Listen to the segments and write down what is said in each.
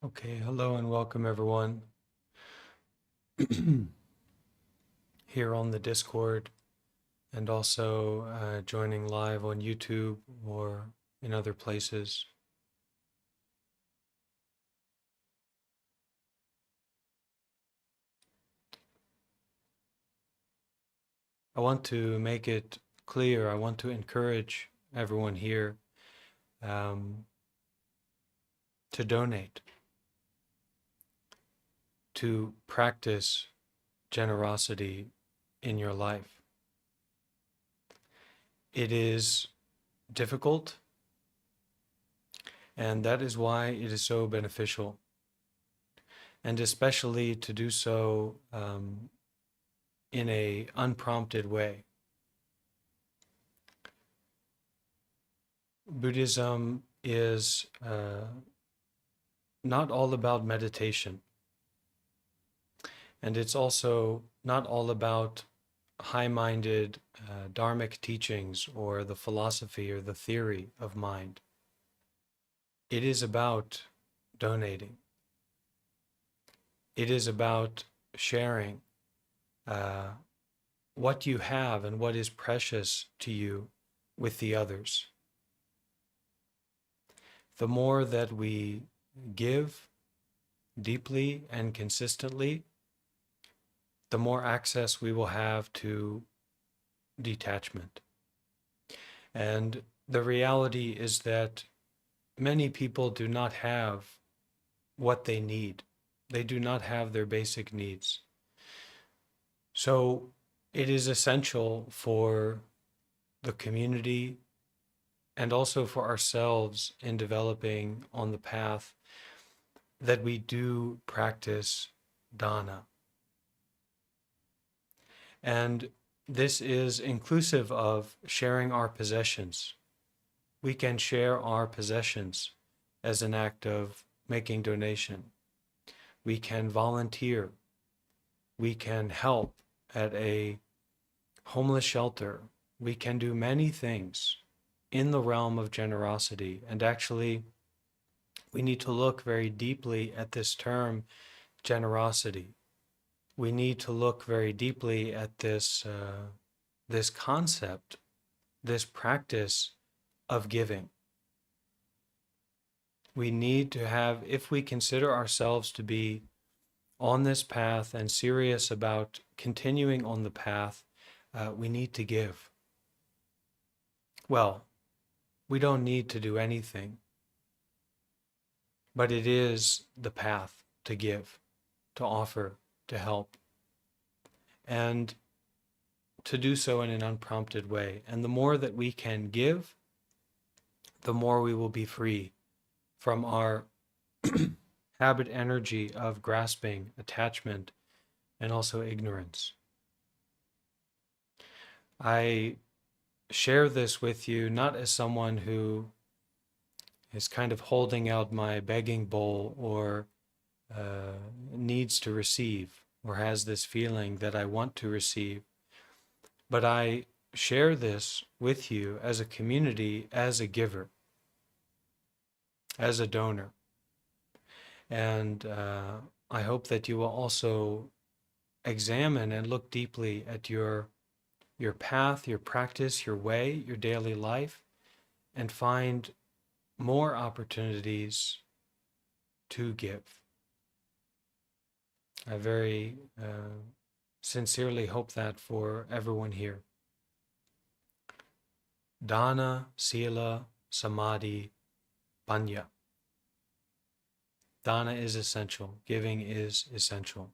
Okay, hello and welcome everyone here on the Discord and also joining live on YouTube or in other places. I want to make it clear, I want to encourage everyone here um, to donate, to practice generosity in your life. It is difficult, and that is why it is so beneficial, and especially to do so in a unprompted way. Buddhism is not all about meditation, and it's also not all about high-minded dharmic teachings or the philosophy or the theory of mind. It is about donating. It is about sharing what you have and what is precious to you with the others. The more that we give deeply and consistently, the more access we will have to detachment. And the reality is that many people do not have what they need. They do not have their basic needs. So it is essential for the community and also for ourselves in developing on the path that we do practice dana. And this is inclusive of sharing our possessions. We can share our possessions as an act of making donation. We can volunteer. We can help at a homeless shelter. We can do many things in the realm of generosity. And actually, we need to look very deeply at this term, generosity. We need to look very deeply at this concept, this practice of giving. We need to have, if we consider ourselves to be on this path and serious about continuing on the path, we need to give. Well, we don't need to do anything, but it is the path to give, to offer, to help, and to do so in an unprompted way. And the more that we can give, the more we will be free from our habit energy of grasping, attachment, and also ignorance. I share this with you not as someone who is kind of holding out my begging bowl or needs to receive or has this feeling that I want to receive, but I share this with you as a community, as a giver, as a donor. And I hope that you will also examine and look deeply at your path, your practice, your way, your daily life, and find more opportunities to give. I very sincerely hope that for everyone here. Dana, Sila, Samadhi, Panya. Dana is essential. Giving is essential.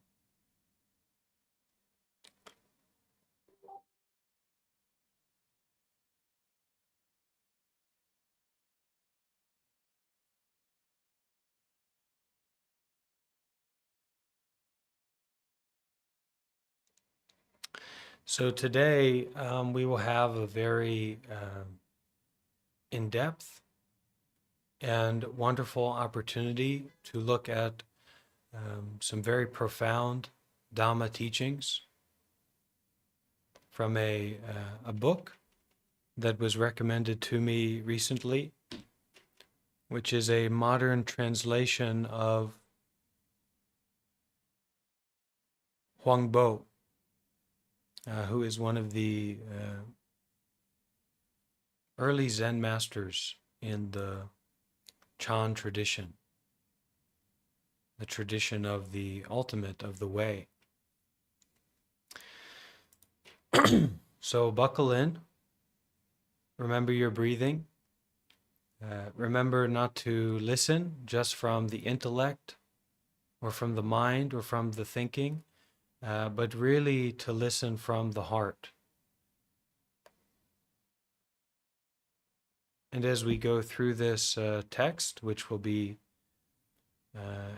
So today we will have a very in-depth and wonderful opportunity to look at some very profound Dhamma teachings from a book that was recommended to me recently which is a modern translation of Huangbo, who is one of the early Zen masters in the Chan tradition, the tradition of the ultimate of the way. So buckle in, remember your breathing, remember not to listen just from the intellect or from the mind or from the thinking, but really to listen from the heart. And as we go through this text, which will be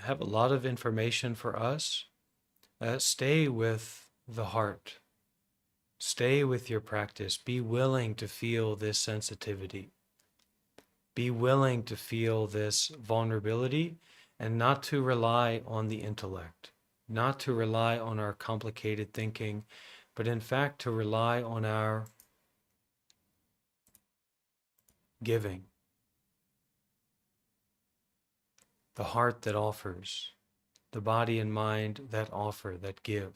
have a lot of information for us, stay with the heart. Stay with your practice. Be willing to feel this sensitivity. Be willing to feel this vulnerability and not to rely on the intellect, not to rely on our complicated thinking, but in fact to rely on our giving, the heart that offers, the body and mind that offer, that give.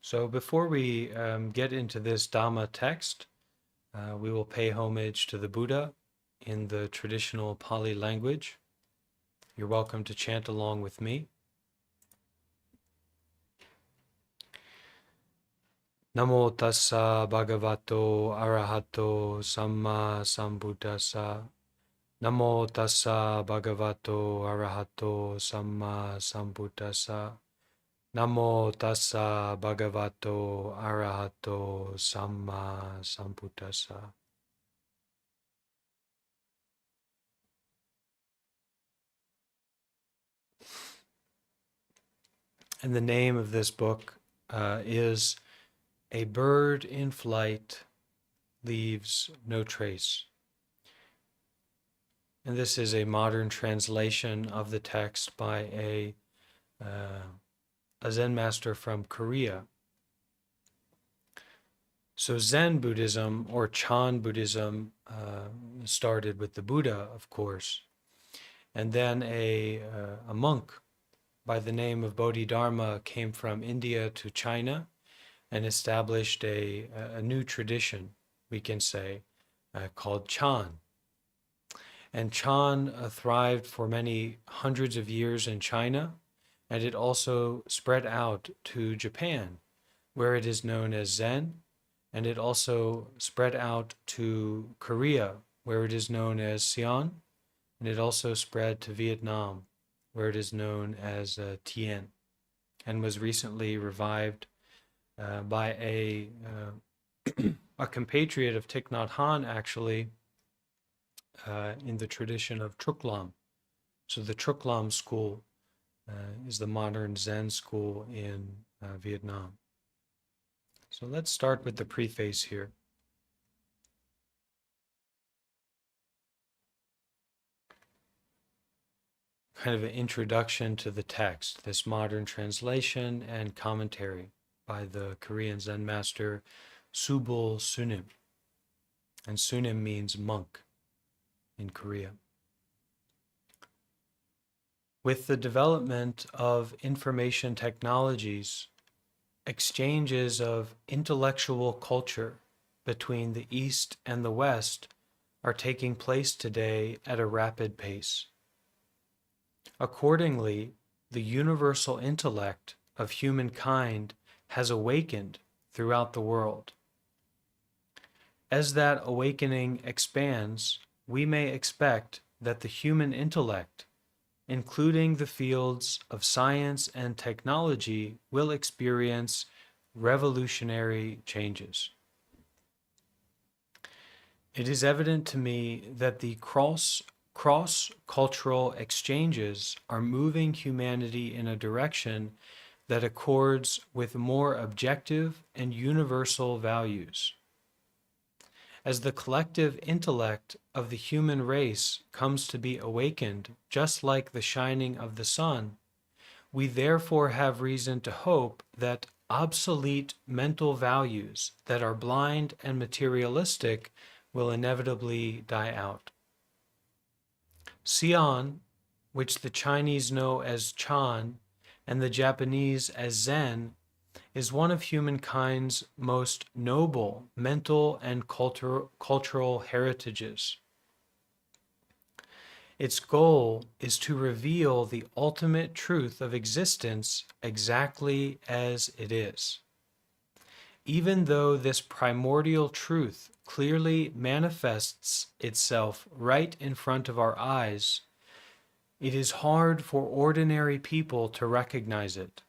So before we get into this Dhamma text, we will pay homage to the Buddha in the traditional Pali language. You're welcome to chant along with me. Namo tassa bhagavato arahato samma sambuddhassa. Namo tassa bhagavato arahato samma sambuddhassa. Namo tassa bhagavato arahato samma sambuddhassa. And the name of this book is A Bird in Flight Leaves No Trace. And this is a modern translation of the text by a Zen master from Korea. So Zen Buddhism, or Chan Buddhism, started with the Buddha, of course. And then a monk by the name of Bodhidharma came from India to China and established a new tradition, we can say, called Chan. And Chan thrived for many hundreds of years in China, and it also spread out to Japan, where it is known as Zen, and it also spread out to Korea, where it is known as Sian, and it also spread to Vietnam, where it is known as Tien, and was recently revived by a compatriot of Thich Nhat Hanh, actually, in the tradition of Truklam. So the Truklam school is the modern Zen school in Vietnam. So let's start with the preface here. Kind of an introduction to the text, this modern translation and commentary by the Korean Zen master Subul Sunim. And Sunim means monk in Korea. With the development of information technologies, exchanges of intellectual culture between the East and the West are taking place today at a rapid pace. Accordingly, the universal intellect of humankind has awakened throughout the world. As that awakening expands, we may expect that the human intellect, including the fields of science and technology, will experience revolutionary changes. It is evident to me that the cross-cultural exchanges are moving humanity in a direction that accords with more objective and universal values. As the collective intellect of the human race comes to be awakened, just like the shining of the sun, We therefore have reason to hope that obsolete mental values that are blind and materialistic will inevitably die out. Xian, which the Chinese know as Chan and the Japanese as Zen, is one of humankind's most noble mental and cultural heritages. Its goal is to reveal the ultimate truth of existence exactly as it is. Even though this primordial truth clearly manifests itself right in front of our eyes, it is hard for ordinary people to recognize it.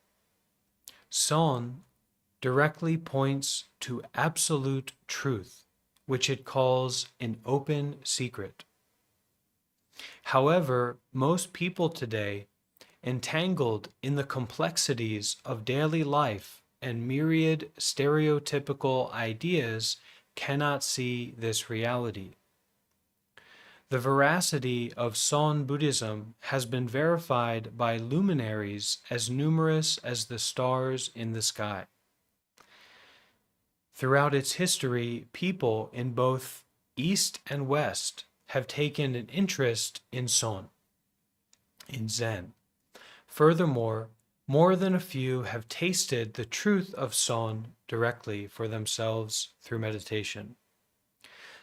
Son directly points to absolute truth, which it calls an open secret. However, most people today, entangled in the complexities of daily life and myriad stereotypical ideas, cannot see this reality. The veracity of Son Buddhism has been verified by luminaries as numerous as the stars in the sky. Throughout its history, people in both East and West have taken an interest in Son, in Zen. Furthermore, more than a few have tasted the truth of Son directly for themselves through meditation.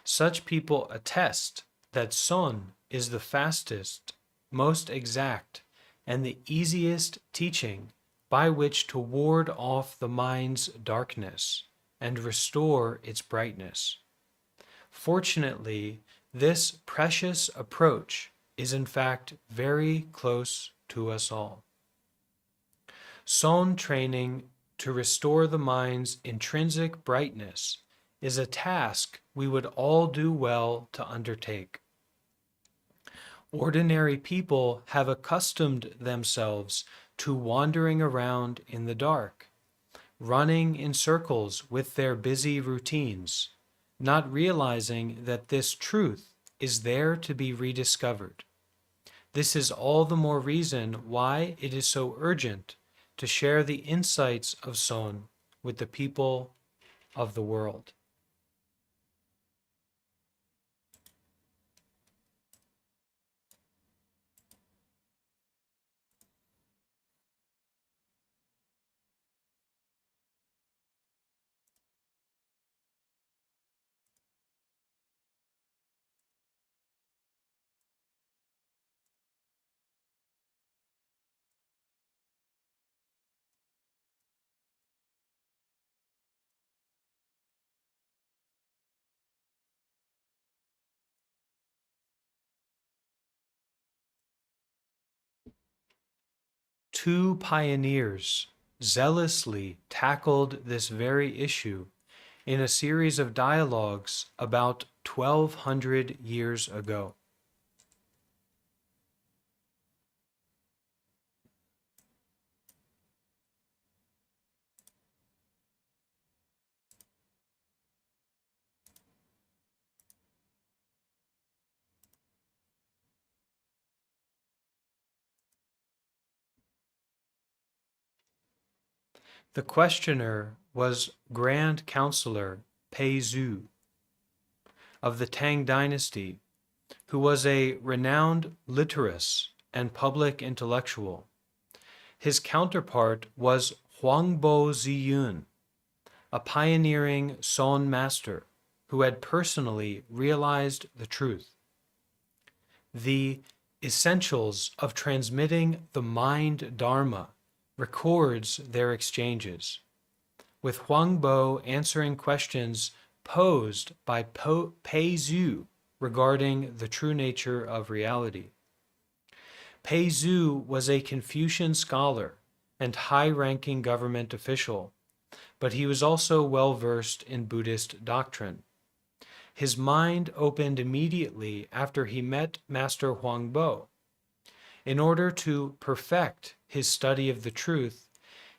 Such people attest that Son is the fastest, most exact, and the easiest teaching by which to ward off the mind's darkness and restore its brightness. Fortunately, this precious approach is in fact very close to us all. Son training to restore the mind's intrinsic brightness is a task we would all do well to undertake. Ordinary people have accustomed themselves to wandering around in the dark, running in circles with their busy routines, not realizing that this truth is there to be rediscovered. This is all the more reason why it is so urgent to share the insights of Son with the people of the world. Two pioneers zealously tackled this very issue in a series of dialogues about 1200 years ago. The questioner was Grand Counselor Pei Zhu of the Tang Dynasty, who was a renowned literist and public intellectual. His counterpart was Huangbo Ziyun, a pioneering Son master who had personally realized the truth. The Essentials of Transmitting the Mind Dharma records their exchanges, with Huangbo answering questions posed by Pei Zhu regarding the true nature of reality. Pei Zhu was a Confucian scholar and high-ranking government official, but he was also well-versed in Buddhist doctrine. His mind opened immediately after he met Master Huangbo. In order to perfect his study of the truth,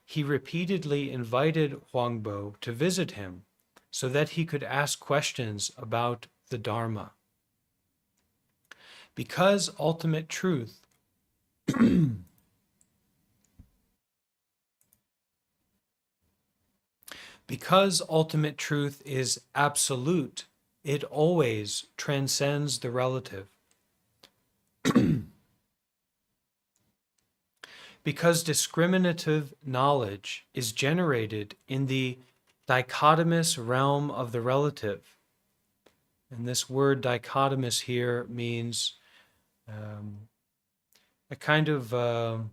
he repeatedly invited Huangbo to visit him so that he could ask questions about the Dharma. Because ultimate truth Because ultimate truth is absolute, it always transcends the relative. Because discriminative knowledge is generated in the dichotomous realm of the relative. And this word dichotomous here means a kind of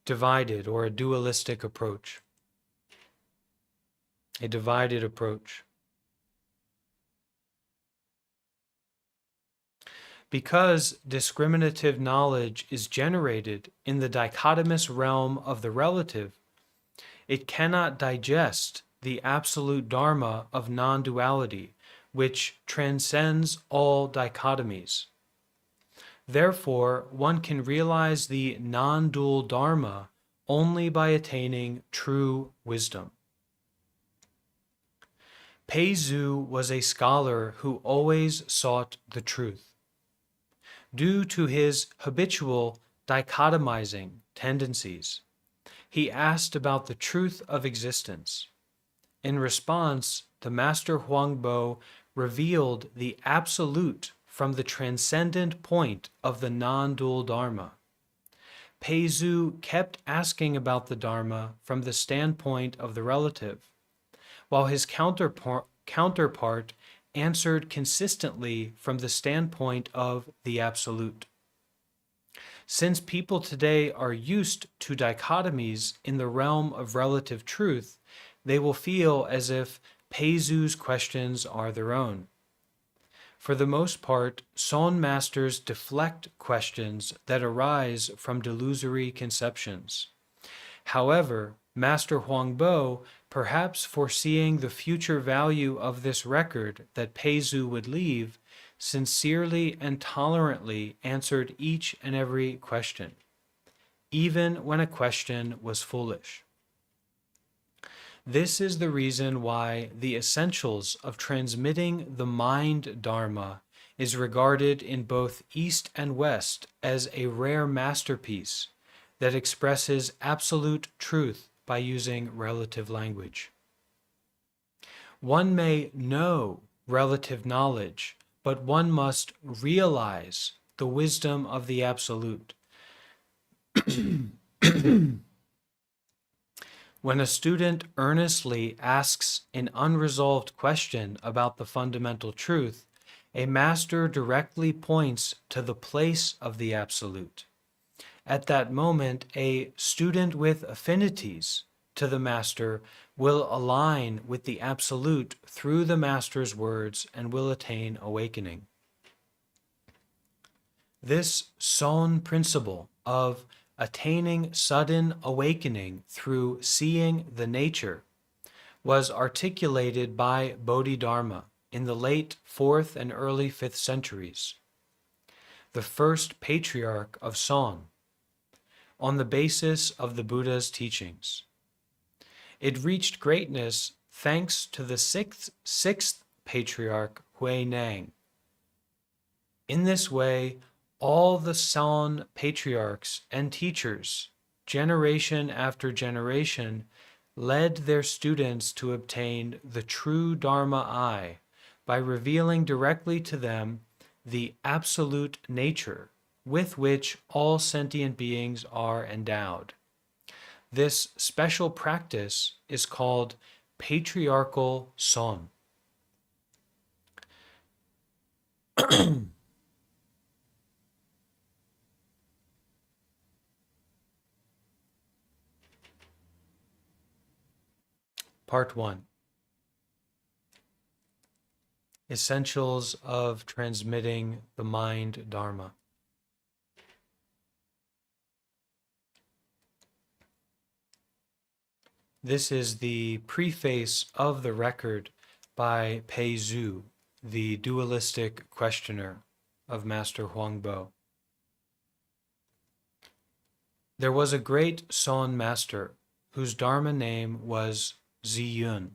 divided or a dualistic approach. A divided approach. Because discriminative knowledge is generated in the dichotomous realm of the relative, it cannot digest the absolute dharma of non-duality, which transcends all dichotomies. Therefore, one can realize the non-dual dharma only by attaining true wisdom. Peizu was a scholar who always sought the truth. Due to his habitual dichotomizing tendencies, he asked about the truth of existence. In response, the Master Huangbo revealed the absolute from the transcendent point of the non-dual Dharma. Peizu kept asking about the Dharma from the standpoint of the relative, while his counterpart answered consistently from the standpoint of the absolute. Since people today are used to dichotomies in the realm of relative truth, they will feel as if Peizu's questions are their own. For the most part, Son masters deflect questions that arise from delusory conceptions. However, Master Huangbo, perhaps foreseeing the future value of this record that Peizu would leave, sincerely and tolerantly answered each and every question, even when a question was foolish. This is the reason why the essentials of transmitting the mind Dharma is regarded in both East and West as a rare masterpiece that expresses absolute truth by using relative language. One may know relative knowledge, but one must realize the wisdom of the absolute. When a student earnestly asks an unresolved question about the fundamental truth, a master directly points to the place of the absolute. At that moment, a student with affinities to the master will align with the absolute through the master's words and will attain awakening. This Son principle of attaining sudden awakening through seeing the nature was articulated by Bodhidharma in the late 4th and early 5th centuries, the first patriarch of Son, on the basis of the Buddha's teachings. It reached greatness thanks to the sixth patriarch, Hui Nang. In this way, all the Son patriarchs and teachers, generation after generation, led their students to obtain the true Dharma eye by revealing directly to them the absolute nature with which all sentient beings are endowed. This special practice is called patriarchal Son. Part 1. Essentials of transmitting the mind Dharma. This is the preface of the record by Peizu, the dualistic questioner of Master Huangbo. There was a great Son master whose Dharma name was Ziyun.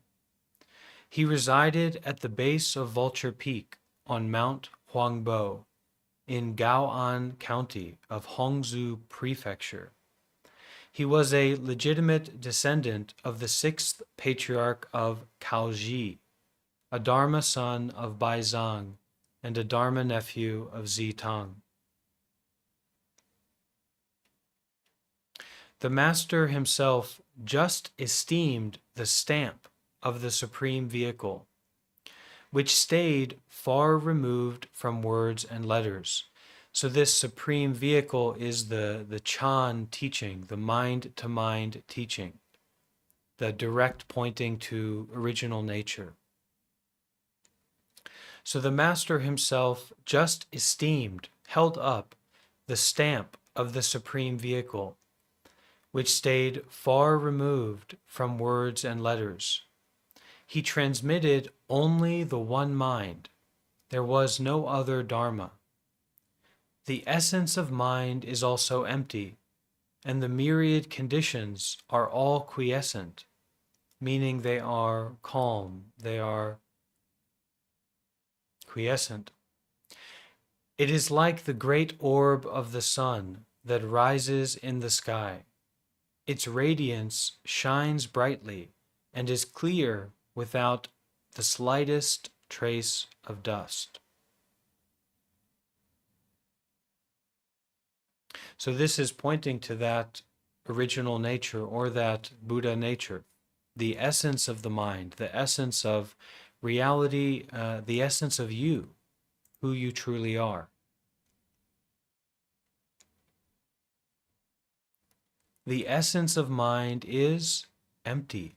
He resided at the base of Vulture Peak on Mount Huangbo in Gaoan County of Hongzhou Prefecture. He was a legitimate descendant of the sixth patriarch of Kaoji, a Dharma son of Baizang, and a Dharma nephew of Zitang. The Master himself just esteemed the stamp of the Supreme Vehicle, which stayed far removed from words and letters. So this Supreme Vehicle is the Chan teaching, the mind-to-mind teaching, the direct pointing to original nature. So the Master himself just esteemed, held up, the stamp of the Supreme Vehicle, which stayed far removed from words and letters. He transmitted only the one mind. There was no other Dharma. The essence of mind is also empty, and the myriad conditions are all quiescent, meaning they are calm, they are quiescent. It is like the great orb of the sun that rises in the sky. Its radiance shines brightly and is clear without the slightest trace of dust. So this is pointing to that original nature, or that Buddha nature, the essence of the mind, the essence of reality, the essence of you, who you truly are. The essence of mind is empty,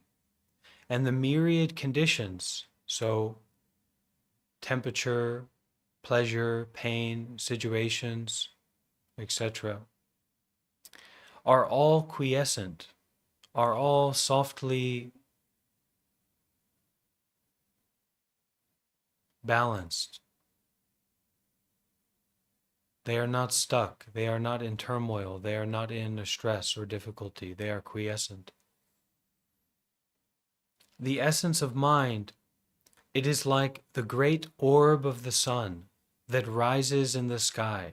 and the myriad conditions, so temperature, pleasure, pain, situations, etc., are all quiescent, are all softly balanced. They are not stuck, they are not in turmoil, they are not in a stress or difficulty, they are quiescent. The essence of mind, it is like the great orb of the sun that rises in the sky.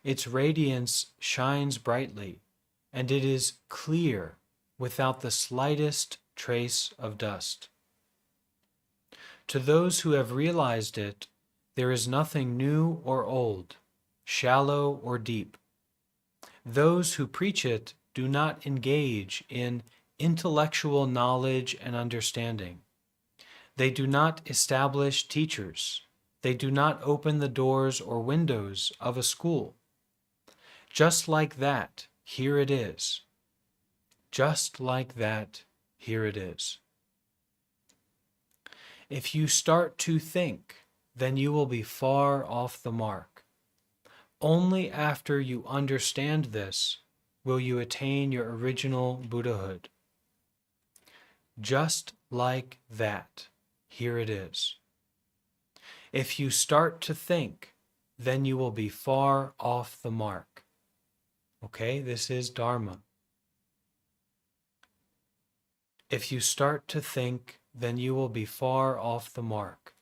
Its radiance shines brightly, and it is clear without the slightest trace of dust. To those who have realized it, there is nothing new or old, shallow or deep. Those who preach it do not engage in intellectual knowledge and understanding. They do not establish teachers. They do not open the doors or windows of a school. Just like that, here it is. Just like that, here it is. If you start to think, then you will be far off the mark. Only after you understand this will you attain your original Buddhahood. Just like that, here it is. If you start to think, then you will be far off the mark. Okay, this is Dharma. If you start to think, then you will be far off the mark.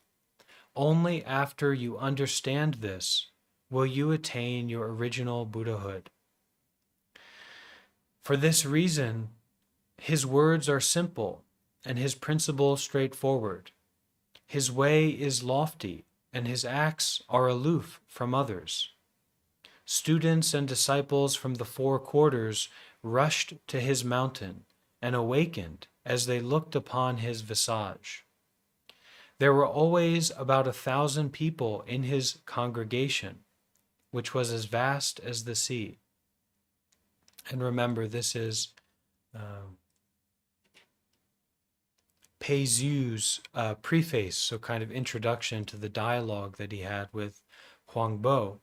Only after you understand this will you attain your original Buddhahood. For this reason, his words are simple and his principle straightforward. His way is lofty and his acts are aloof from others. Students and disciples from the four quarters rushed to his mountain and awakened as they looked upon his visage. There were always about 1,000 people in his congregation, which was as vast as the sea. And remember, this is Pei Zhu's preface, so kind of introduction to the dialogue that he had with Huang Bo.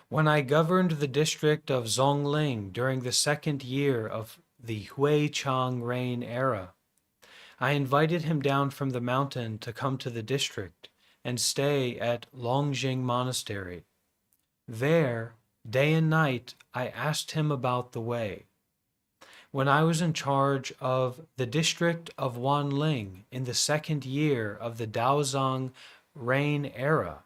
When I governed the district of Zhongling during the second year of the Huichang reign era, I invited him down from the mountain to come to the district and stay at Longjing Monastery. There, day and night, I asked him about the way. When I was in charge of the district of Wanling in the second year of the Daozang reign era,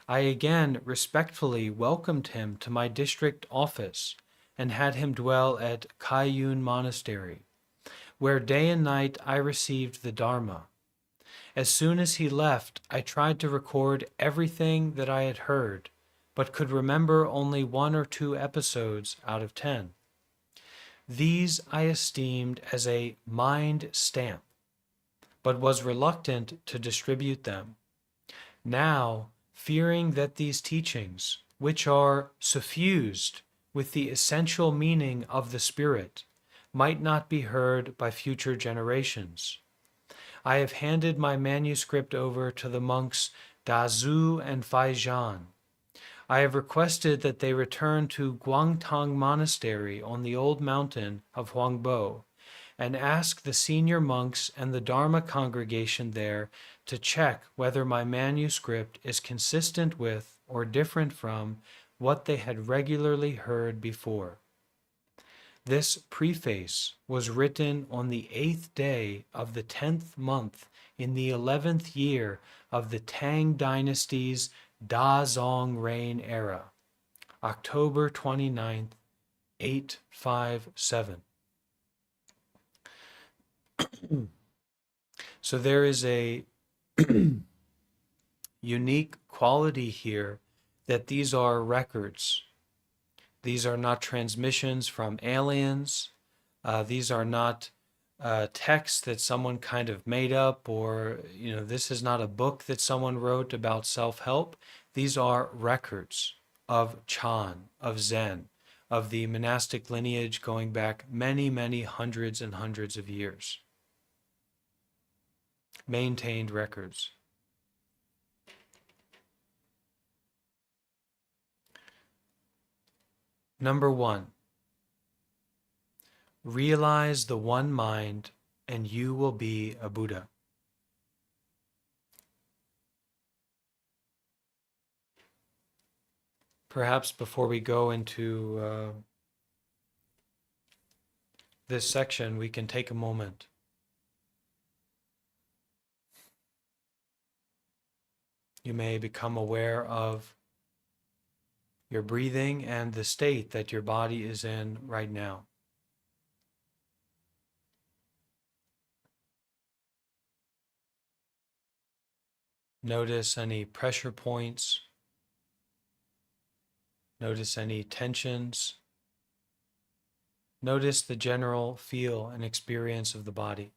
I again respectfully welcomed him to my district office and had him dwell at Kaiyun Monastery, where day and night I received the Dharma. As soon as he left, I tried to record everything that I had heard, but could remember only 1 or 2 episodes out of 10. These I esteemed as a mind stamp, but was reluctant to distribute them. Now, fearing that these teachings, which are suffused with the essential meaning of the Spirit, might not be heard by future generations, I have handed my manuscript over to the monks Dazu and Faijan. I have requested that they return to Guangtang Monastery on the old mountain of Huangbo and ask the senior monks and the Dharma congregation there to check whether my manuscript is consistent with or different from what they had regularly heard before. This preface was written on the 8th day of the 10th month in the 11th year of the Tang Dynasty's Dazong reign era, October 29th, 857. So there is a unique quality here that these are records. These are not transmissions from aliens. These are not texts that someone kind of made up, or, this is not a book that someone wrote about self-help. These are records of Chan, of Zen, of the monastic lineage going back many, many hundreds and hundreds of years. Maintained records. Number 1, realize the one mind and you will be a Buddha. Perhaps before we go into this section, we can take a moment. You may become aware of your breathing and the state that your body is in right now. Notice any pressure points. Notice any tensions. Notice the general feel and experience of the body.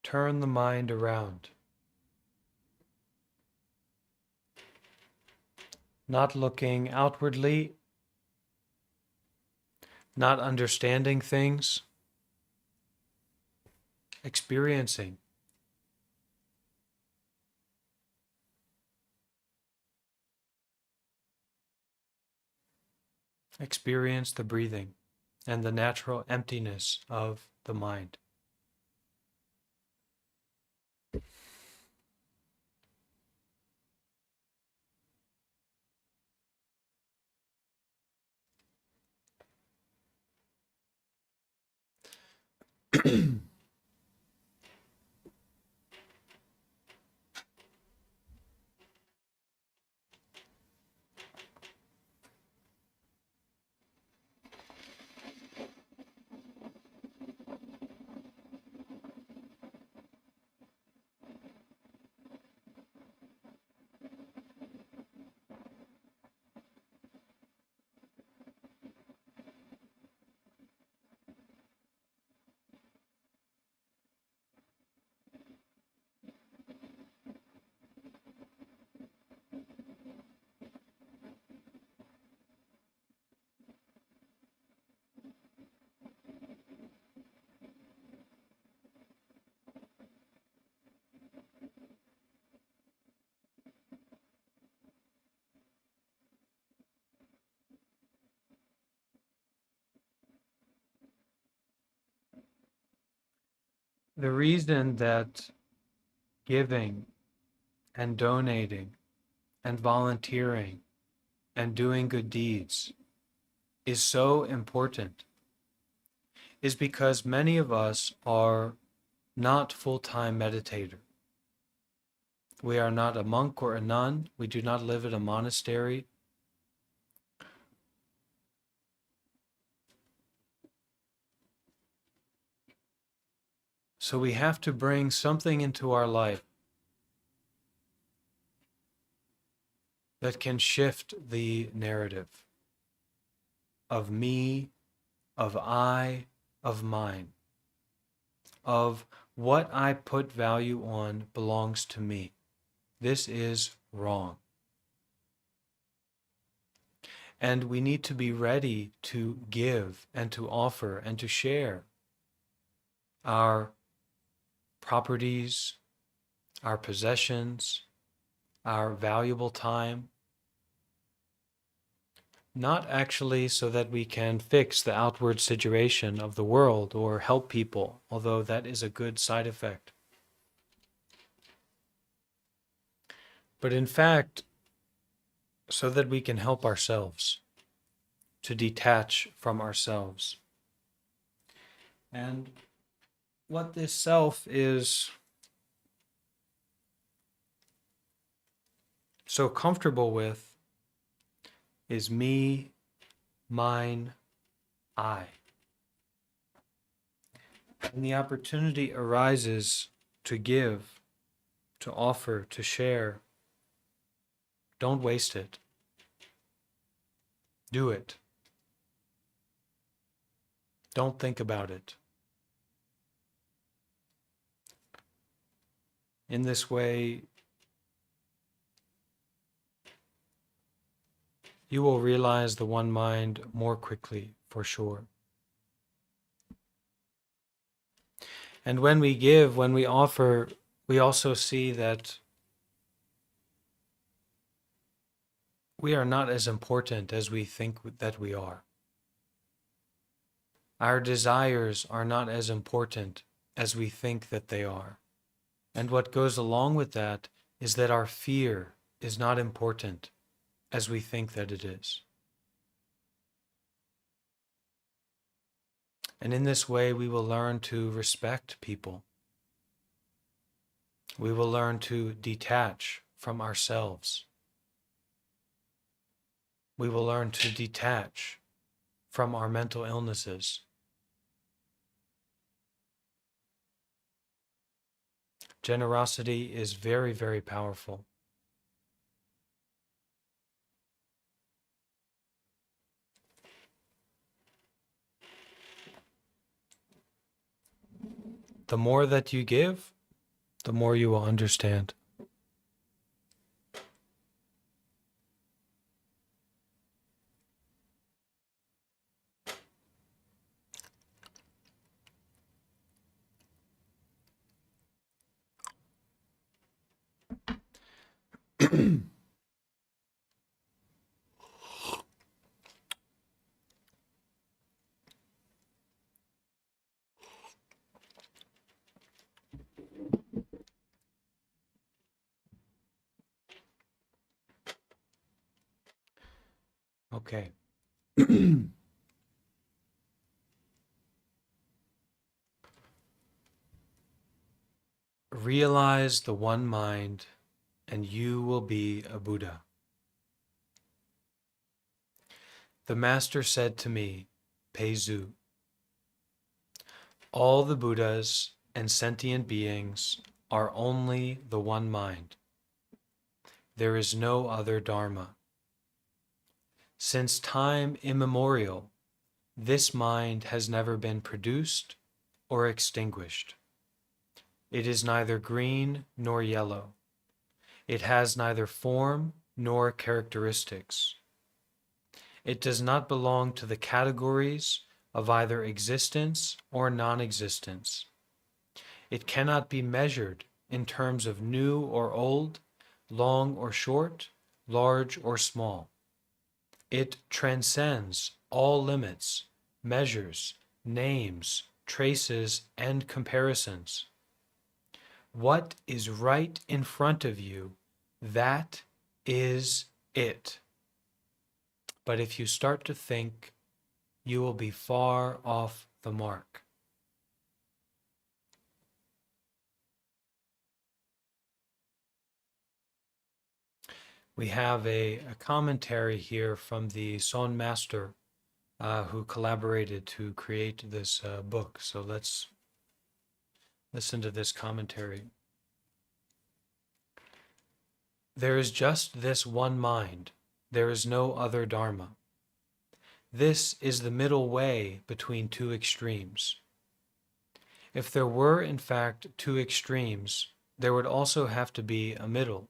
Turn the mind around. Not looking outwardly, not understanding things, experiencing. Experience the breathing and the natural emptiness of the mind. The reason that giving and donating and volunteering and doing good deeds is so important is because many of us are not full-time meditators. We are not a monk or a nun. We do not live in a monastery. So we have to bring something into our life that can shift the narrative of me, of I, of mine, of what I put value on belongs to me. This is wrong. And we need to be ready to give and to offer and to share our properties, our possessions, our valuable time, not actually so that we can fix the outward situation of the world or help people, although that is a good side effect. But in fact, so that we can help ourselves, to detach from ourselves. And what this self is so comfortable with is me, mine, I. And the opportunity arises to give, to offer, to share. Don't waste it. Do it. Don't think about it. In this way, you will realize the one mind more quickly, for sure. And when we give, when we offer, we also see that we are not as important as we think that we are. Our desires are not as important as we think that they are. And what goes along with that is that our fear is not important as we think that it is. And in this way, we will learn to respect people. We will learn to detach from ourselves. We will learn to detach from our mental illnesses. Generosity is very, very powerful. The more that you give, the more you will understand. Okay. Realize the one mind, and you will be a Buddha. The Master said to me, Peizu, all the Buddhas and sentient beings are only the one mind. There is no other Dharma. Since time immemorial, this mind has never been produced or extinguished. It is neither green nor yellow. It has neither form nor characteristics. It does not belong to the categories of either existence or non-existence. It cannot be measured in terms of new or old, long or short, large or small. It transcends all limits, measures, names, traces, and comparisons. What is right in front of you, that is it. But if you start to think, you will be far off the mark. We have a commentary here from the Son Master who collaborated to create this book. So let's listen to this commentary. There is just this one mind. There is no other Dharma. This is the middle way between two extremes. If there were, in fact, two extremes, there would also have to be a middle.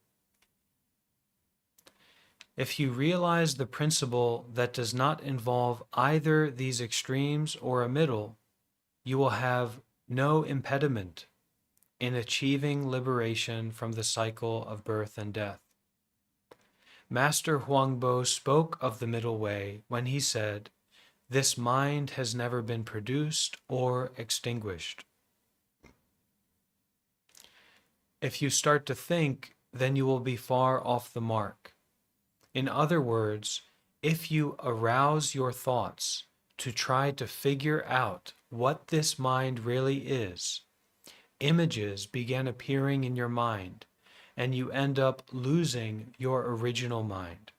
If you realize the principle that does not involve either these extremes or a middle, you will have no impediment in achieving liberation from the cycle of birth and death. Master Huangbo spoke of the middle way when he said, "This mind has never been produced or extinguished." If you start to think, then you will be far off the mark. In other words, if you arouse your thoughts to try to figure out what this mind really is, images begin appearing in your mind, and you end up losing your original mind.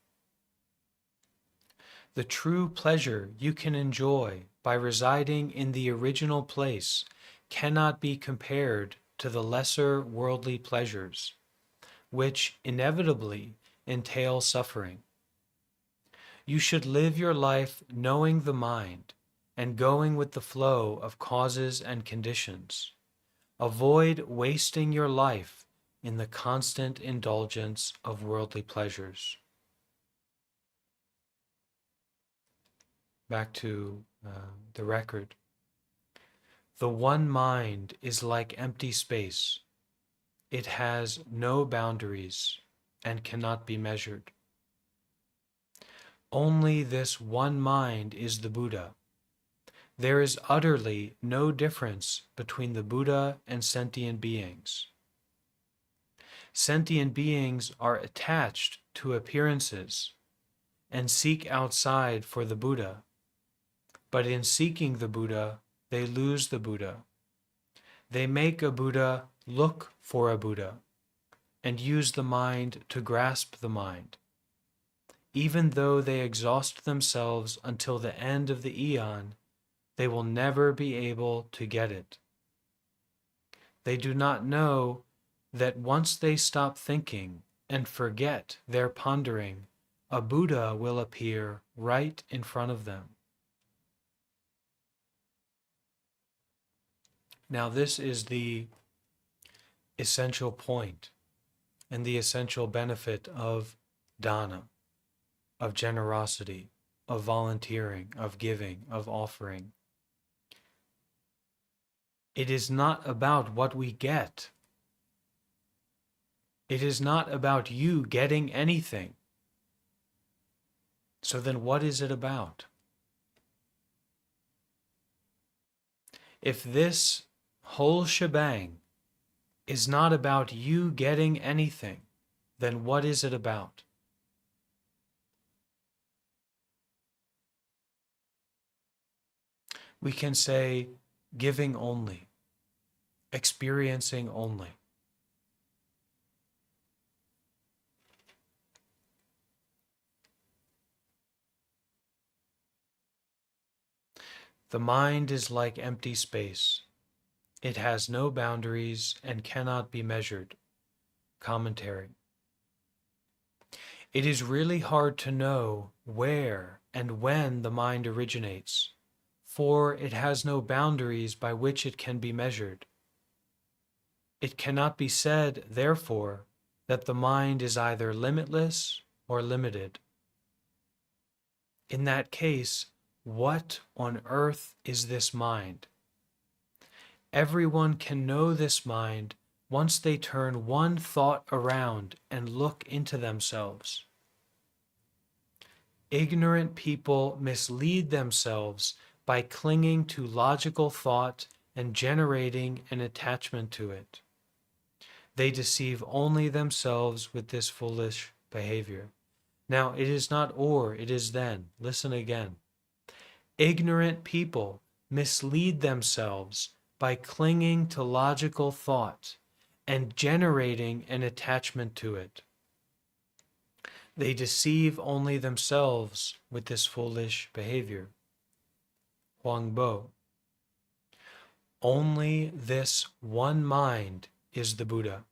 The true pleasure you can enjoy by residing in the original place cannot be compared to the lesser worldly pleasures, which inevitably entail suffering. You should live your life knowing the mind and going with the flow of causes and conditions. Avoid wasting your life in the constant indulgence of worldly pleasures. Back to the record. The one mind is like empty space. It has no boundaries and cannot be measured. Only this one mind is the Buddha. There is utterly no difference between the Buddha and sentient beings. Sentient beings are attached to appearances and seek outside for the Buddha, but in seeking the Buddha, they lose the Buddha. They make a Buddha look for a Buddha and use the mind to grasp the mind. Even though they exhaust themselves until the end of the eon, they will never be able to get it. They do not know that once they stop thinking and forget their pondering, a Buddha will appear right in front of them. Now, this is the essential point and the essential benefit of dana, of generosity, of volunteering, of giving, of offering. It is not about what we get. It is not about you getting anything. So then what is it about? If this whole shebang is not about you getting anything, then what is it about? We can say giving only, experiencing only. The mind is like empty space. It has no boundaries and cannot be measured. Commentary. It is really hard to know where and when the mind originates, for it has no boundaries by which it can be measured. It cannot be said, therefore, that the mind is either limitless or limited. In that case, what on earth is this mind? Everyone can know this mind once they turn one thought around and look into themselves. Ignorant people mislead themselves by clinging to logical thought and generating an attachment to it. They deceive only themselves with this foolish behavior. Now, it is not or, it is then. Listen again. Ignorant people mislead themselves by clinging to logical thought and generating an attachment to it. They deceive only themselves with this foolish behavior. Huang Bo. Only this one mind is the Buddha.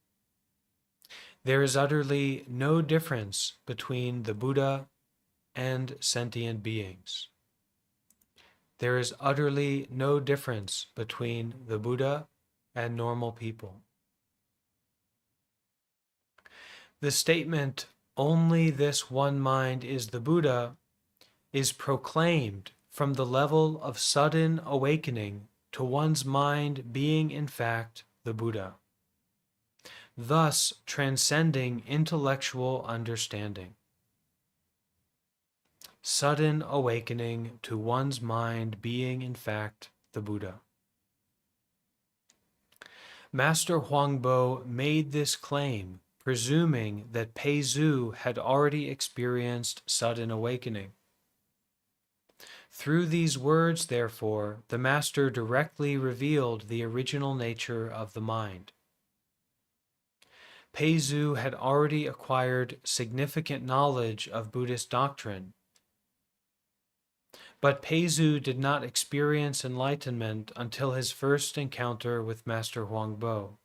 There is utterly no difference between the Buddha and sentient beings. There is utterly no difference between the Buddha and normal people. The statement, only this one mind is the Buddha, is proclaimed from the level of sudden awakening to one's mind being in fact the Buddha, thus transcending intellectual understanding. Sudden awakening to one's mind being in fact the Buddha. Master Huangbo made this claim presuming that Pei Zhu had already experienced sudden awakening. Through these words, therefore, the Master directly revealed the original nature of the mind. Pei Zhu had already acquired significant knowledge of Buddhist doctrine, but Pei Zhu did not experience enlightenment until his first encounter with Master Huangbo.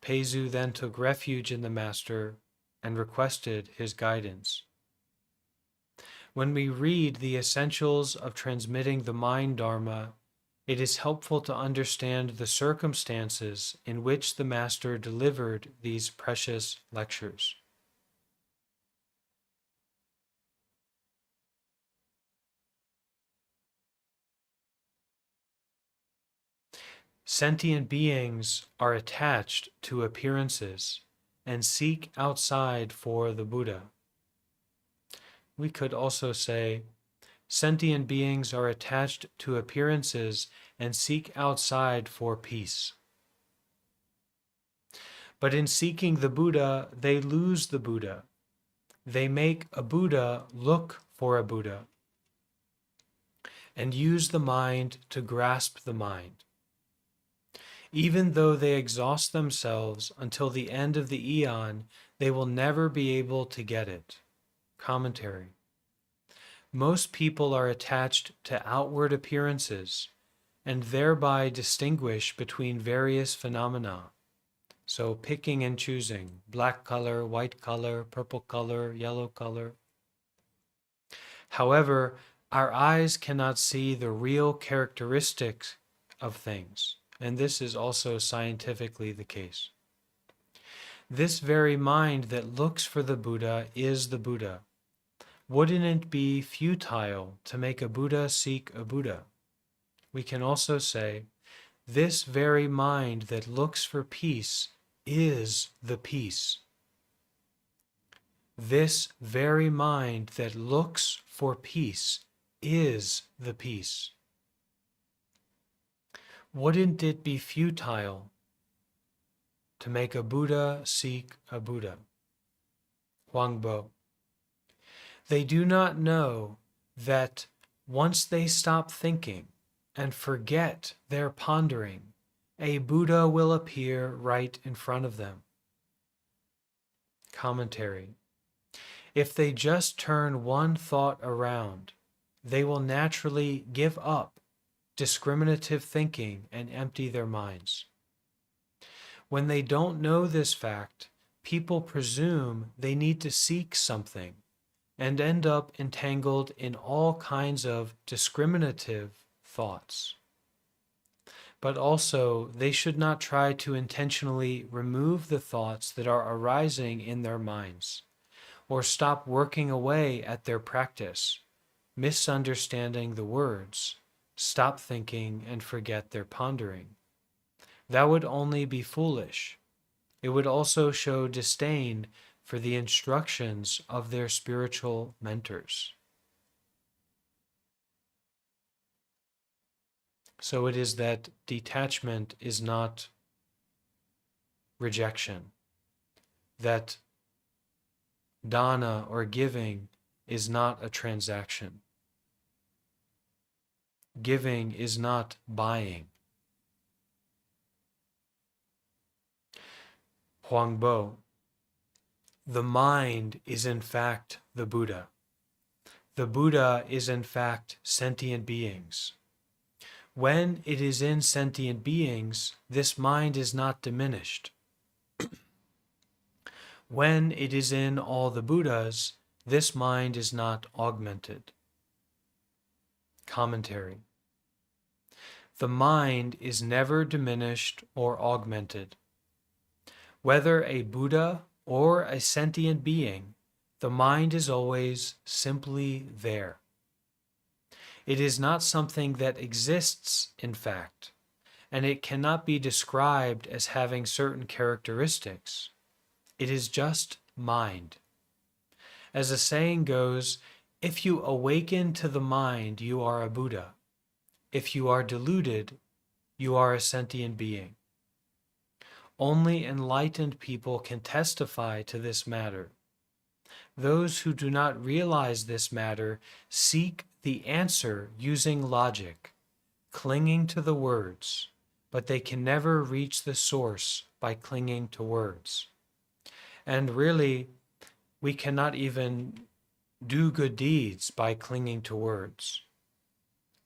Pei Zhu then took refuge in the Master and requested his guidance. When we read the essentials of transmitting the mind Dharma, it is helpful to understand the circumstances in which the Master delivered these precious lectures. Sentient beings are attached to appearances and seek outside for the Buddha. We could also say, sentient beings are attached to appearances and seek outside for peace. But in seeking the Buddha, they lose the Buddha. They make a Buddha look for a Buddha and use the mind to grasp the mind. Even though they exhaust themselves until the end of the eon, they will never be able to get it. Commentary. Most people are attached to outward appearances and thereby distinguish between various phenomena. So picking and choosing, black color, white color, purple color, yellow color. However, our eyes cannot see the real characteristics of things, and this is also scientifically the case. This very mind that looks for the Buddha is the Buddha. Wouldn't it be futile to make a Buddha seek a Buddha? We can also say, this very mind that looks for peace is the peace. This very mind that looks for peace is the peace. Wouldn't it be futile to make a Buddha seek a Buddha? Huangbo. They do not know that once they stop thinking and forget their pondering, a Buddha will appear right in front of them. Commentary. If they just turn one thought around, they will naturally give up discriminative thinking and empty their minds. When they don't know this fact, people presume they need to seek something and end up entangled in all kinds of discriminative thoughts. But also, they should not try to intentionally remove the thoughts that are arising in their minds, or stop working away at their practice, misunderstanding the words, stop thinking and forget their pondering. That would only be foolish. It would also show disdain for the instructions of their spiritual mentors. So it is that detachment is not rejection, that dana or giving is not a transaction. Giving is not buying. Huangbo, the mind is in fact the Buddha. The Buddha is in fact sentient beings. When it is in sentient beings, this mind is not diminished. When it is in all the Buddhas, this mind is not augmented. Commentary. The mind is never diminished or augmented. Whether a Buddha or a sentient being, the mind is always simply there. It is not something that exists, in fact, and it cannot be described as having certain characteristics. It is just mind. As the saying goes, if you awaken to the mind, you are a Buddha. If you are deluded, you are a sentient being. Only enlightened people can testify to this matter. Those who do not realize this matter seek the answer using logic, clinging to the words, but they can never reach the source by clinging to words. And really, we cannot even do good deeds by clinging to words.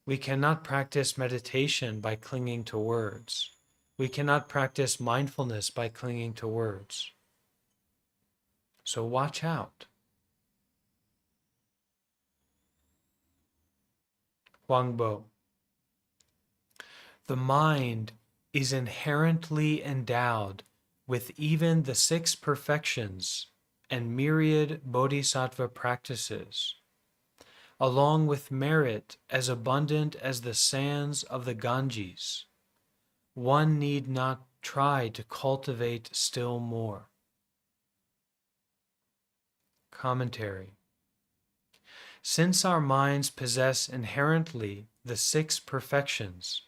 We cannot practice meditation by clinging to words. We cannot practice mindfulness by clinging to words. So watch out. Huangbo. The mind is inherently endowed with even the 6 perfections and myriad bodhisattva practices, along with merit as abundant as the sands of the Ganges. One need not try to cultivate still more. Commentary. Since our minds possess inherently the 6 perfections,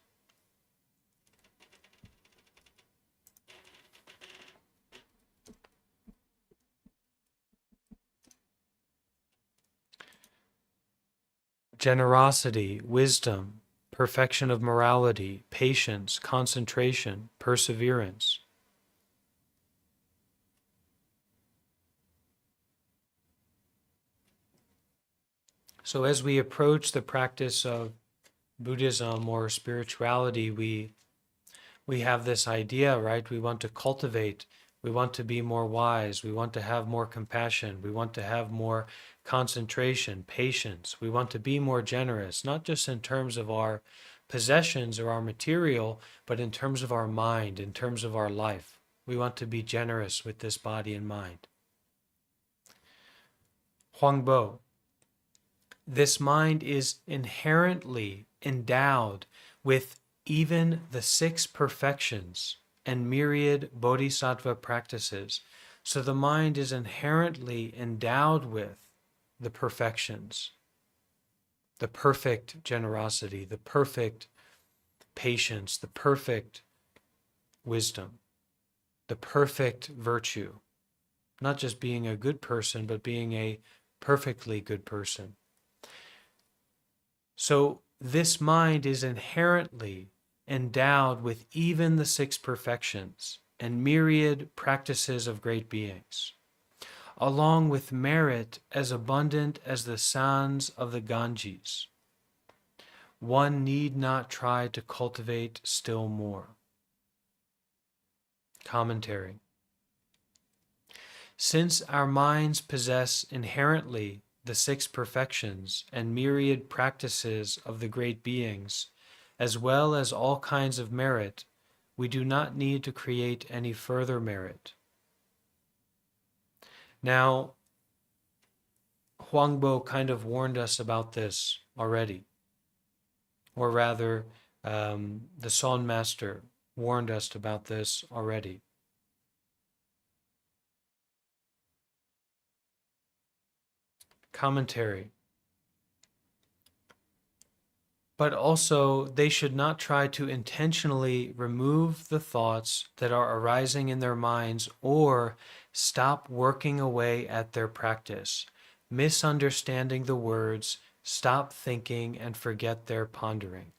generosity, wisdom, perfection of morality, patience, concentration, perseverance. So as we approach the practice of Buddhism or spirituality, we have this idea, right? We want to cultivate, we want to be more wise, we want to have more compassion, we want to have more concentration, patience, we want to be more generous, not just in terms of our possessions or our material, but in terms of our mind, in terms of our life. We want to be generous with this body and mind. Huangbo. This mind is inherently endowed with even the 6 perfections and myriad bodhisattva practices. So the mind is inherently endowed with the perfections, the perfect generosity, the perfect patience, the perfect wisdom, the perfect virtue. Not just being a good person, but being a perfectly good person. So this mind is inherently endowed with even the 6 perfections and myriad practices of great beings, along with merit as abundant as the sands of the Ganges. One need not try to cultivate still more. Commentary. Since our minds possess inherently the 6 perfections and myriad practices of the great beings, as well as all kinds of merit, we do not need to create any further merit. Now, Huangbo kind of warned us about this already, or rather, the Son Master warned us about this already. Commentary. but also they should not try to intentionally remove the thoughts that are arising in their minds or stop working away at their practice, misunderstanding the words, stop thinking and forget their pondering.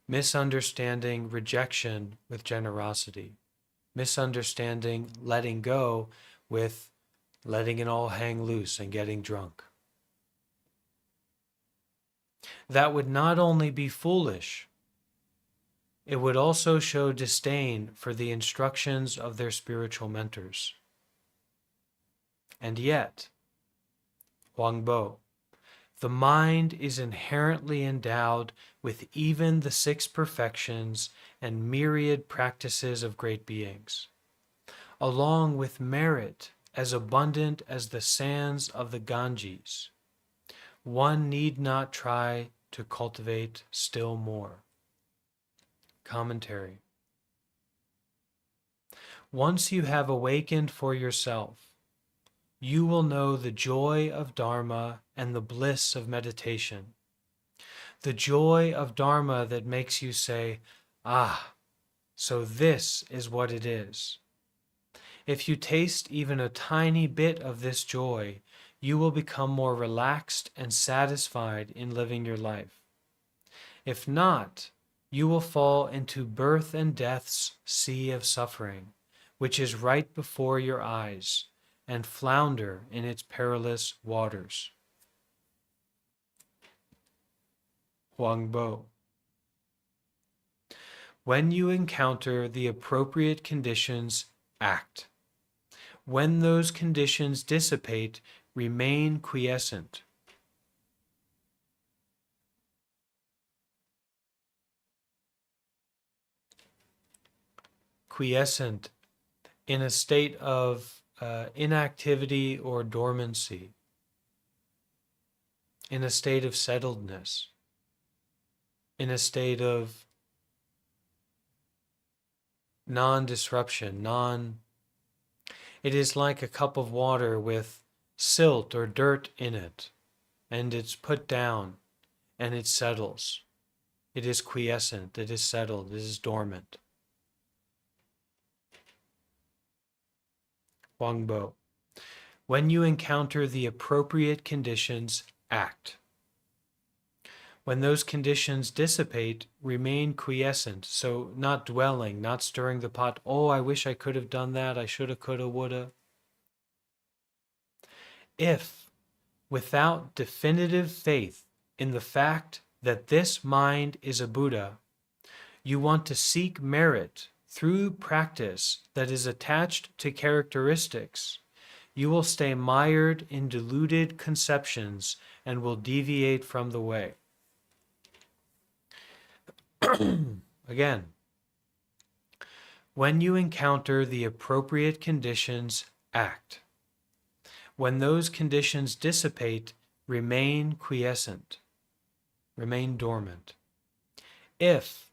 Misunderstanding rejection with generosity. Misunderstanding letting go with letting it all hang loose and getting drunk. That would not only be foolish, it would also show disdain for the instructions of their spiritual mentors. And yet, Huangbo, the mind is inherently endowed with even the 6 perfections and myriad practices of great beings, along with merit as abundant as the sands of the Ganges. One need not try to cultivate still more. Commentary. Once you have awakened for yourself, you will know the joy of Dharma and the bliss of meditation. The joy of Dharma that makes you say, "Ah, so this is what it is." If you taste even a tiny bit of this joy, you will become more relaxed and satisfied in living your life. If not, you will fall into birth and death's sea of suffering, which is right before your eyes, and flounder in its perilous waters. Huangbo. When you encounter the appropriate conditions, act. When those conditions dissipate, remain quiescent. Quiescent, in a state of inactivity or dormancy, in a state of settledness, in a state of non-disruption, it is like a cup of water with silt or dirt in it, and it's put down, and it settles. It is quiescent, it is settled, it is dormant. Huangbo. When you encounter the appropriate conditions, act. When those conditions dissipate, remain quiescent, so not dwelling, not stirring the pot. Oh, I wish I could have done that, I shoulda, coulda, woulda. If, without definitive faith in the fact that this mind is a Buddha, you want to seek merit through practice that is attached to characteristics, you will stay mired in deluded conceptions and will deviate from the way. Again, when you encounter the appropriate conditions, act. When those conditions dissipate, remain quiescent, remain dormant. If,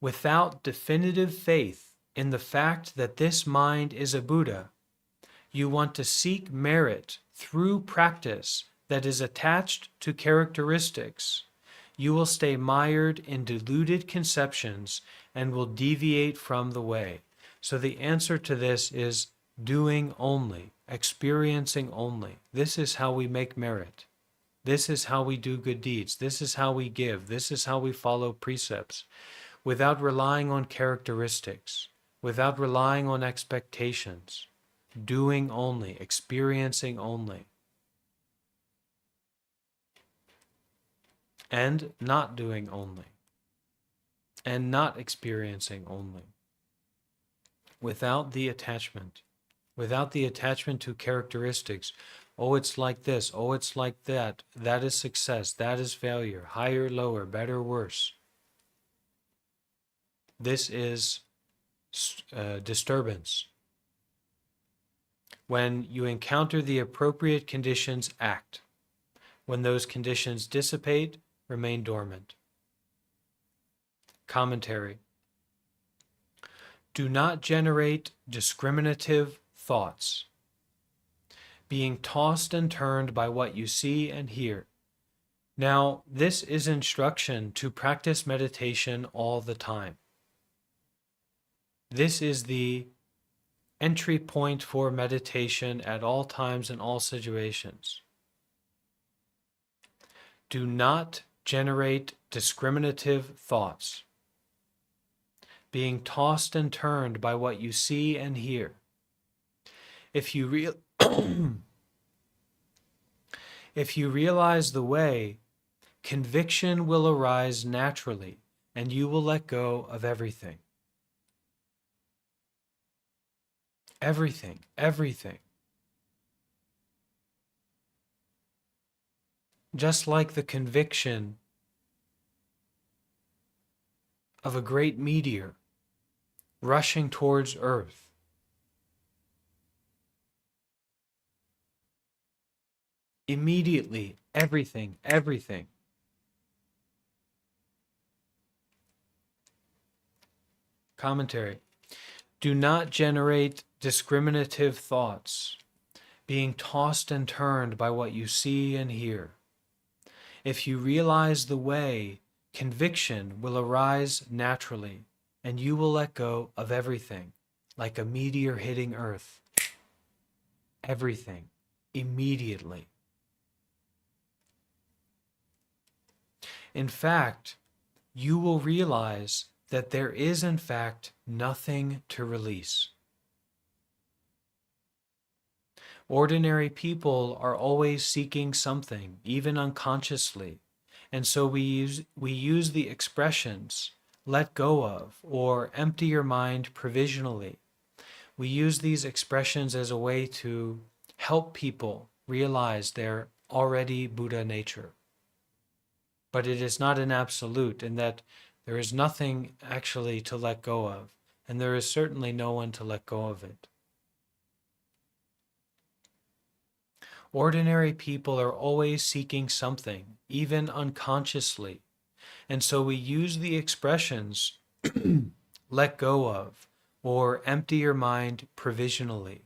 without definitive faith in the fact that this mind is a Buddha, you want to seek merit through practice that is attached to characteristics, you will stay mired in deluded conceptions and will deviate from the way. So the answer to this is doing only, experiencing only. This is how we make merit. This is how we do good deeds. This is how we give. This is how we follow precepts, without relying on characteristics, without relying on expectations. Doing only, experiencing only. And not doing only. And not experiencing only. Without the attachment. Without the attachment to characteristics. Oh, it's like this. Oh, it's like that. That is success. That is failure. Higher, lower, better, worse. This is disturbance. When you encounter the appropriate conditions, act. When those conditions dissipate, remain dormant. Commentary. Do not generate discriminative thoughts, being tossed and turned by what you see and hear. Now, this is instruction to practice meditation all the time. This is the entry point for meditation at all times and all situations. Do not generate discriminative thoughts, being tossed and turned by what you see and hear. If you realize the way, conviction will arise naturally, and you will let go of everything. Everything, everything. Just like the conviction of a great meteor rushing towards Earth. Immediately, everything, everything. Commentary. Do not generate discriminative thoughts, being tossed and turned by what you see and hear. If you realize the way, conviction will arise naturally, and you will let go of everything, like a meteor hitting Earth. Everything, immediately. In fact, you will realize that there is, in fact, nothing to release. Ordinary people are always seeking something, even unconsciously, and so we use the expressions let go of or empty your mind provisionally. We use these expressions as a way to help people realize their already Buddha nature. But it is not an absolute, in that there is nothing actually to let go of, and there is certainly no one to let go of it. Ordinary people are always seeking something, even unconsciously, and so we use the expressions let go of or empty your mind provisionally.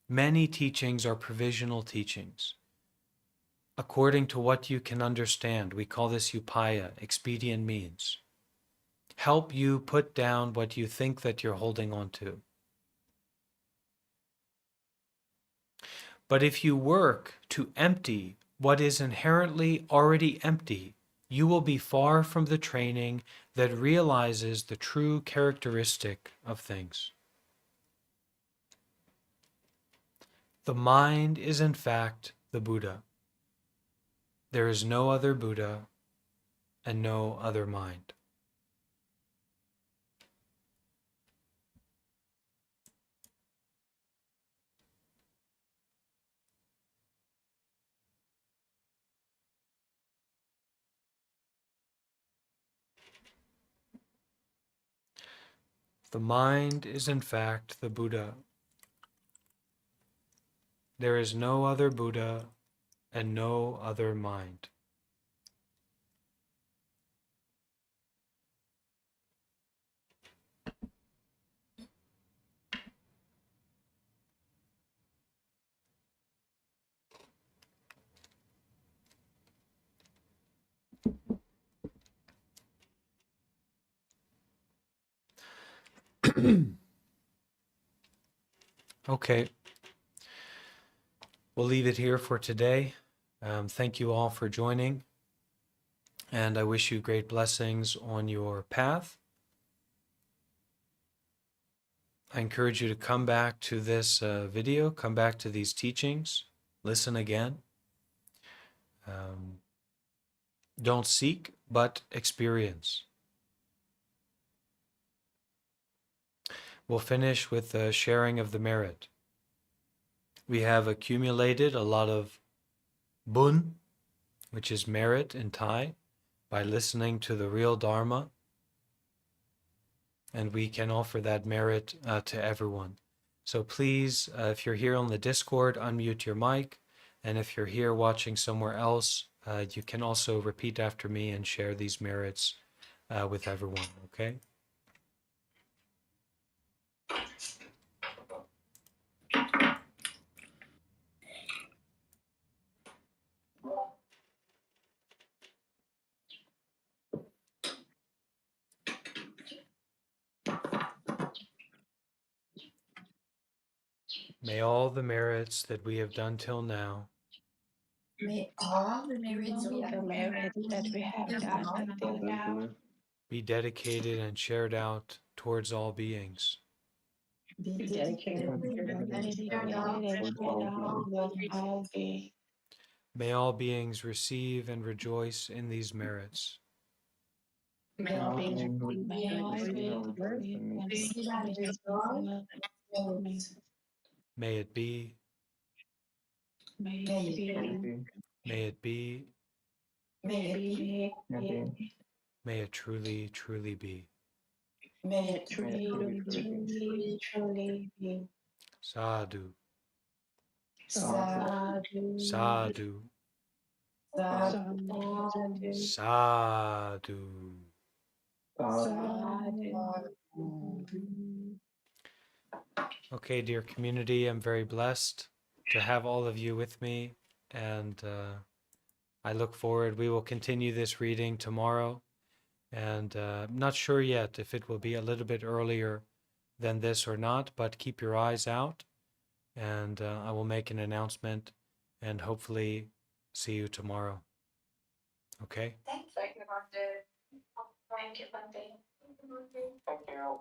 Many teachings are provisional teachings. According to what you can understand, we call this upaya, expedient means. Help you put down what you think that you're holding on to. But if you work to empty what is inherently already empty, you will be far from the training that realizes the true characteristic of things. The mind is in fact the Buddha. There is no other Buddha and no other mind. The mind is in fact the Buddha. There is no other Buddha and no other mind. Okay, we'll leave it here for today. Thank you all for joining, and I wish you great blessings on your path. I encourage you to come back to this video, come back to these teachings, listen again. Don't seek, but experience. We'll finish with the sharing of the merit. We have accumulated a lot of bun, which is merit in Thai, by listening to the real Dharma, and we can offer that merit to everyone. So please, if you're here on the Discord, unmute your mic, and if you're here watching somewhere else, you can also repeat after me and share these merits with everyone, okay? May all the merits that we have done till now May all the merits that we have done until now be dedicated and shared out towards all beings. be dedicated and shared out towards all beings. May all beings receive and rejoice in these merits. May all beings receive and rejoice. May it be, May it be, may it be, may it be, may it truly, truly be. may it truly be. Sadhu, Sadhu, sadhu, sadhu, sadhu. sadhu. Okay, dear community, I'm very blessed to have all of you with me, and I look forward. We will continue this reading tomorrow, and I'm not sure yet if it will be a little bit earlier than this or not, but keep your eyes out, and I will make an announcement and hopefully see you tomorrow. Okay? Thank you, Bhante. Thank you, Bhante. Thank you.